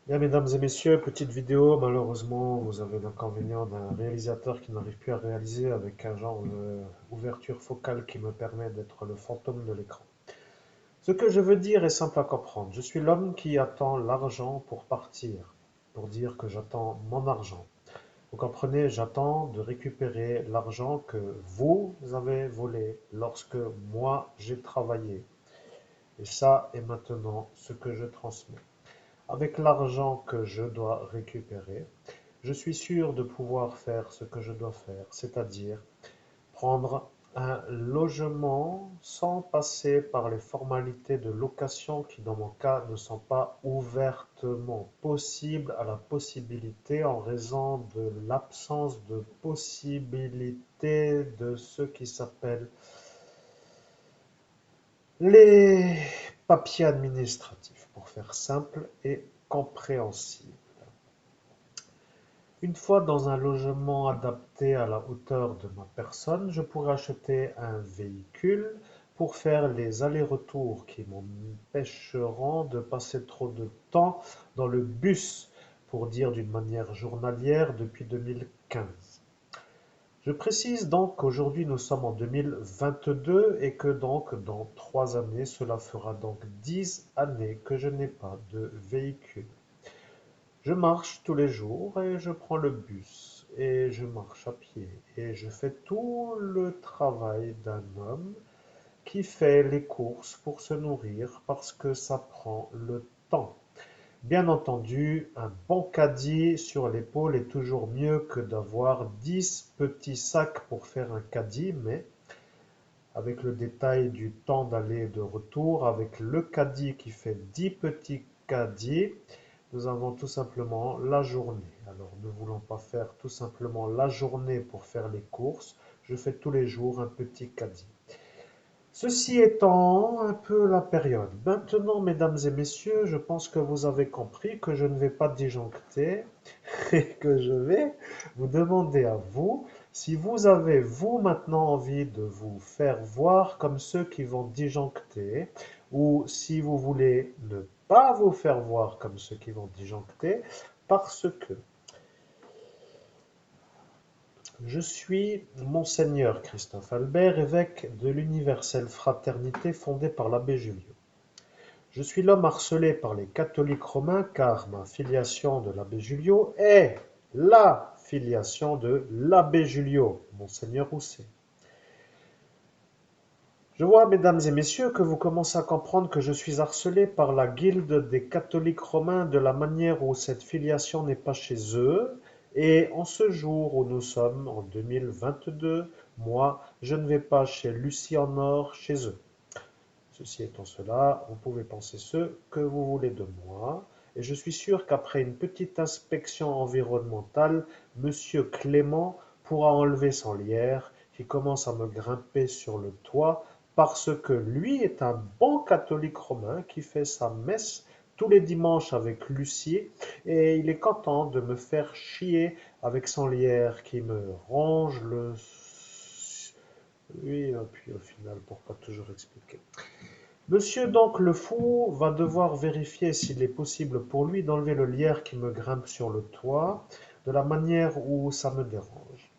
Bien, mesdames et messieurs, petite vidéo. Malheureusement, vous avez l'inconvénient d'un réalisateur qui n'arrive plus à réaliser avec un genre d'ouverture focale qui me permet d'être le fantôme de l'écran. Ce que je veux dire est simple à comprendre. Je suis l'homme qui attend l'argent pour partir, pour dire que j'attends mon argent. Vous comprenez, j'attends de récupérer l'argent que vous avez volé lorsque moi j'ai travaillé. Et ça est maintenant ce que je transmets. Avec l'argent que je dois récupérer, je suis sûr de pouvoir faire ce que je dois faire, c'est-à-dire prendre un logement sans passer par les formalités de location qui, dans mon cas, ne sont pas ouvertement possibles à la possibilité en raison de l'absence de possibilité de ce qui s'appelle les papiers administratifs, pour faire simple et compréhensible. Une fois dans un logement adapté à la hauteur de ma personne, je pourrais acheter un véhicule pour faire les allers-retours qui m'empêcheront de passer trop de temps dans le bus, pour dire d'une manière journalière, depuis 2015. Je précise donc qu'aujourd'hui nous sommes en 2022 et que donc dans 3 années, cela fera donc 10 années que je n'ai pas de véhicule. Je marche tous les jours et je prends le bus et je marche à pied et je fais tout le travail d'un homme qui fait les courses pour se nourrir parce que ça prend le temps. Bien entendu, un bon caddie sur l'épaule est toujours mieux que d'avoir 10 petits sacs pour faire un caddie, mais avec le détail du temps d'aller et de retour, avec le caddie qui fait 10 petits caddies, nous avons tout simplement la journée. Alors, ne voulant pas faire tout simplement la journée pour faire les courses, je fais tous les jours un petit caddie. Ceci étant un peu la période. Maintenant, mesdames et messieurs, je pense que vous avez compris que je ne vais pas disjoncter et que je vais vous demander à vous si vous avez, vous, maintenant envie de vous faire voir comme ceux qui vont disjoncter ou si vous voulez ne pas vous faire voir comme ceux qui vont disjoncter parce que je suis Monseigneur Christophe Albert, évêque de l'Universelle Fraternité fondée par l'abbé Julio. Je suis l'homme harcelé par les catholiques romains car ma filiation de l'abbé Julio est la filiation de l'abbé Julio, Monseigneur Rousset. Je vois, mesdames et messieurs, que vous commencez à comprendre que je suis harcelé par la guilde des catholiques romains de la manière où cette filiation n'est pas chez eux. Et en ce jour où nous sommes, en 2022, moi, je ne vais pas chez Lucie en Or, chez eux. Ceci étant cela, vous pouvez penser ce que vous voulez de moi. Et je suis sûr qu'après une petite inspection environnementale, Monsieur Clément pourra enlever son lierre qui commence à me grimper sur le toit parce que lui est un bon catholique romain qui fait sa messe tous les dimanches avec Lucie et il est content de me faire chier avec son lierre qui me ronge le... Oui, et puis au final, pour pas toujours expliquer. Monsieur donc le fou va devoir vérifier s'il est possible pour lui d'enlever le lierre qui me grimpe sur le toit, de la manière où ça me dérange.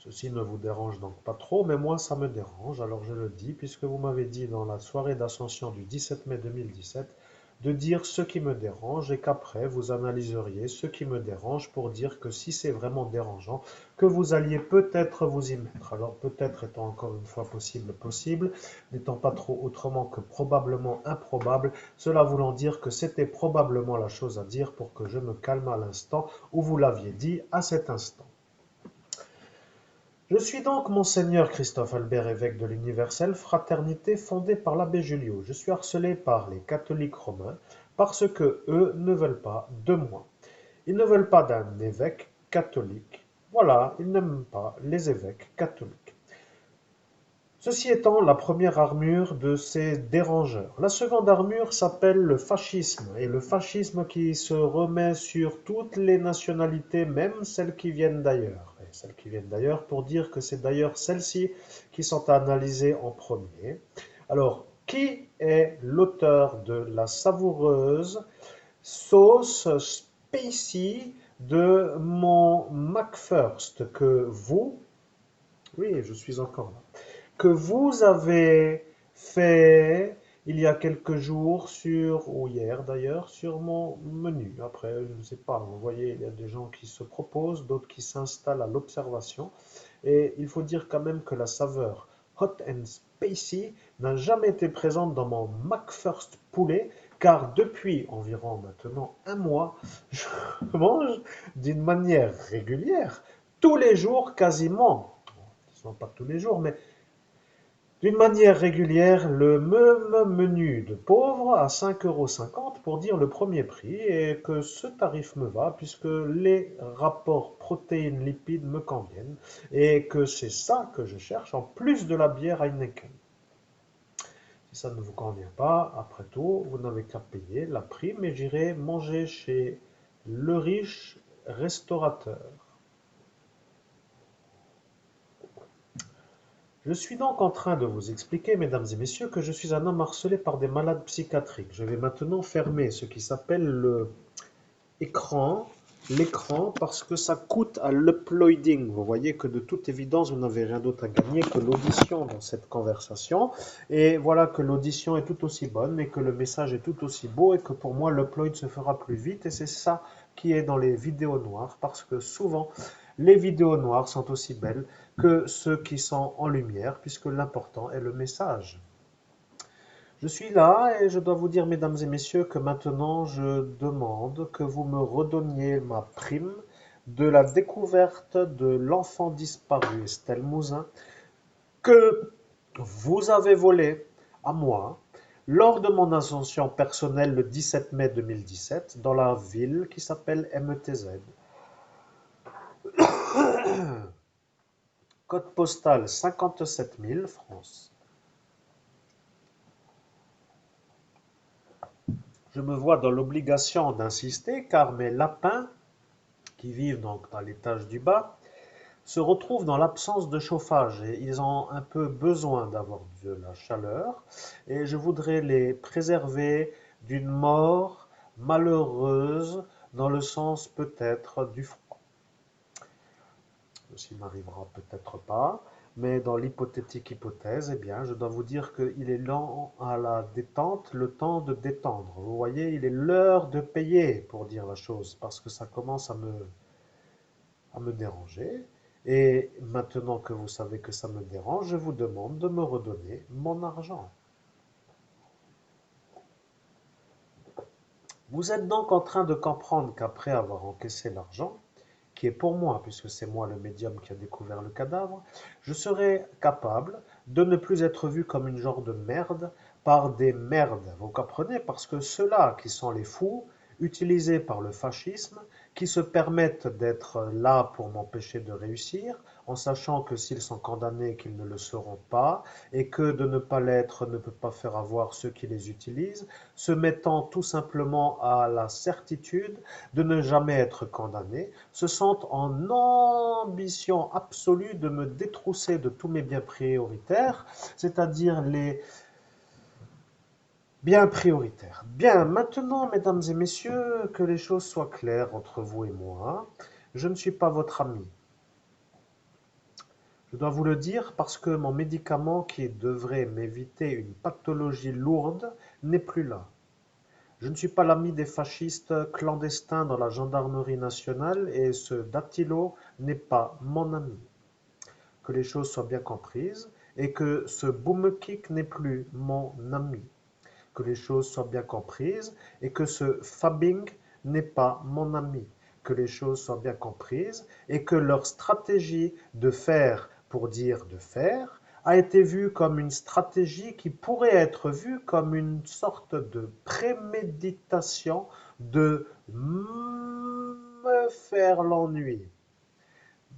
Ceci ne vous dérange donc pas trop, mais moi ça me dérange, alors je le dis, puisque vous m'avez dit dans la soirée d'Ascension du 17 mai 2017 de dire ce qui me dérange et qu'après vous analyseriez ce qui me dérange pour dire que si c'est vraiment dérangeant, que vous alliez peut-être vous y mettre. Alors peut-être étant encore une fois possible, possible, n'étant pas trop autrement que probablement improbable, cela voulant dire que c'était probablement la chose à dire pour que je me calme à l'instant où vous l'aviez dit à cet instant. Je suis donc Monseigneur Christophe Albert, évêque de l'Universelle Fraternité fondée par l'abbé Julio. Je suis harcelé par les catholiques romains parce que eux ne veulent pas de moi. Ils ne veulent pas d'un évêque catholique. Voilà, ils n'aiment pas les évêques catholiques. Ceci étant la première armure de ces dérangeurs. La seconde armure s'appelle le fascisme, et le fascisme qui se remet sur toutes les nationalités, même celles qui viennent d'ailleurs. Et celles qui viennent d'ailleurs pour dire que c'est d'ailleurs celles-ci qui sont analysées en premier. Alors, Qui est l'auteur de la savoureuse sauce spicy de mon McFirst que vous, oui, je suis encore là, que vous avez fait il y a quelques jours ou hier d'ailleurs, sur mon menu. Après, je ne sais pas, vous voyez, il y a des gens qui se proposent, d'autres qui s'installent à l'observation. Et il faut dire quand même que la saveur hot and spicy n'a jamais été présente dans mon McFirst poulet, car depuis environ maintenant un mois, je mange d'une manière régulière, tous les jours quasiment, disons pas tous les jours, mais d'une manière régulière, le même menu de pauvre à 5,50 € pour dire le premier prix et que ce tarif me va puisque les rapports protéines-lipides me conviennent et que c'est ça que je cherche en plus de la bière Heineken. Si ça ne vous convient pas, après tout, vous n'avez qu'à payer la prime et j'irai manger chez le riche restaurateur. Je suis donc en train de vous expliquer, mesdames et messieurs, que je suis un homme harcelé par des malades psychiatriques. Je vais maintenant fermer ce qui s'appelle l'écran, parce que ça coûte à l'uploading. Vous voyez que de toute évidence, vous n'avez rien d'autre à gagner que l'audition dans cette conversation. Et voilà que l'audition est tout aussi bonne et que le message est tout aussi beau et que pour moi, l'upload se fera plus vite. Et c'est ça qui est dans les vidéos noires, parce que souvent, les vidéos noires sont aussi belles que ceux qui sont en lumière, puisque l'important est le message. Je suis là et je dois vous dire, mesdames et messieurs, que maintenant je demande que vous me redonniez ma prime de la découverte de l'enfant disparu Estelle Mouzin que vous avez volé à moi lors de mon ascension personnelle le 17 mai 2017 dans la ville qui s'appelle METZ. Code postal 57 000, France. Je me vois dans l'obligation d'insister car mes lapins, qui vivent donc dans l'étage du bas, se retrouvent dans l'absence de chauffage et ils ont un peu besoin d'avoir de la chaleur et je voudrais les préserver d'une mort malheureuse dans le sens peut-être du froid. Ceci n'arrivera peut-être pas, mais dans l'hypothétique hypothèse, eh bien, je dois vous dire qu'il est lent à la détente, le temps de détendre. Vous voyez, il est l'heure de payer, pour dire la chose, parce que ça commence à me déranger. Et maintenant que vous savez que ça me dérange, je vous demande de me redonner mon argent. Vous êtes donc en train de comprendre qu'après avoir encaissé l'argent, qui est pour moi, puisque c'est moi le médium qui a découvert le cadavre, je serai capable de ne plus être vu comme une genre de merde par des merdes. Vous comprenez? Parce que ceux-là qui sont les fous, utilisés par le fascisme, qui se permettent d'être là pour m'empêcher de réussir, en sachant que s'ils sont condamnés, qu'ils ne le seront pas, et que de ne pas l'être ne peut pas faire avoir ceux qui les utilisent, se mettant tout simplement à la certitude de ne jamais être condamnés, se sentent en ambition absolue de me détrousser de tous mes biens prioritaires, c'est-à-dire les biens prioritaires. Bien, maintenant, mesdames et messieurs, que les choses soient claires entre vous et moi, je ne suis pas votre ami. Je dois vous le dire parce que mon médicament qui devrait m'éviter une pathologie lourde n'est plus là. Je ne suis pas l'ami des fascistes clandestins dans la gendarmerie nationale et ce Dattilo n'est pas mon ami. Que les choses soient bien comprises et que ce Boumekik n'est plus mon ami. Que les choses soient bien comprises et que ce Fabing n'est pas mon ami. Que les choses soient bien comprises et que leur stratégie de faire pour dire de faire a été vue comme une stratégie qui pourrait être vue comme une sorte de préméditation de me faire l'ennui.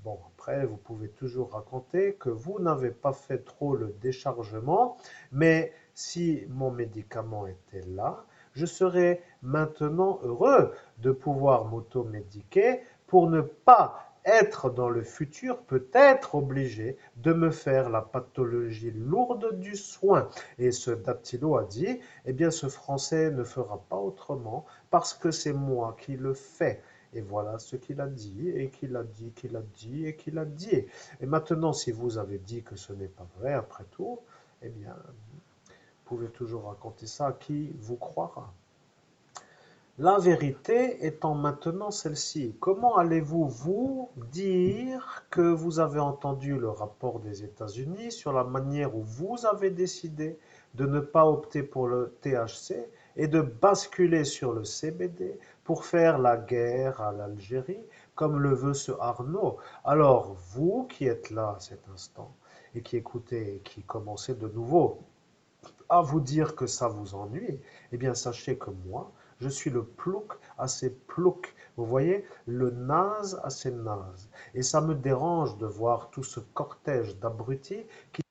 Bon, après, vous pouvez toujours raconter que vous n'avez pas fait trop le déchargement, mais si mon médicament était là, je serais maintenant heureux de pouvoir m'automédiquer pour ne pas être dans le futur peut être obligé de me faire la pathologie lourde du soin. Et ce dactylo a dit, eh bien ce Français ne fera pas autrement parce que c'est moi qui le fais. Et voilà ce qu'il a dit, et qu'il a dit, qu'il a dit, et qu'il a dit. Et maintenant, si vous avez dit que ce n'est pas vrai, après tout, eh bien, vous pouvez toujours raconter ça à qui vous croira. La vérité étant maintenant celle-ci, comment allez-vous vous dire que vous avez entendu le rapport des États-Unis sur la manière où vous avez décidé de ne pas opter pour le THC et de basculer sur le CBD pour faire la guerre à l'Algérie, comme le veut ce Arnaud? Alors, vous qui êtes là à cet instant et qui écoutez et qui commencez de nouveau à vous dire que ça vous ennuie, eh bien sachez que moi, je suis le plouc à ces ploucs. Vous voyez, le naze à ces nazes. Et ça me dérange de voir tout ce cortège d'abrutis qui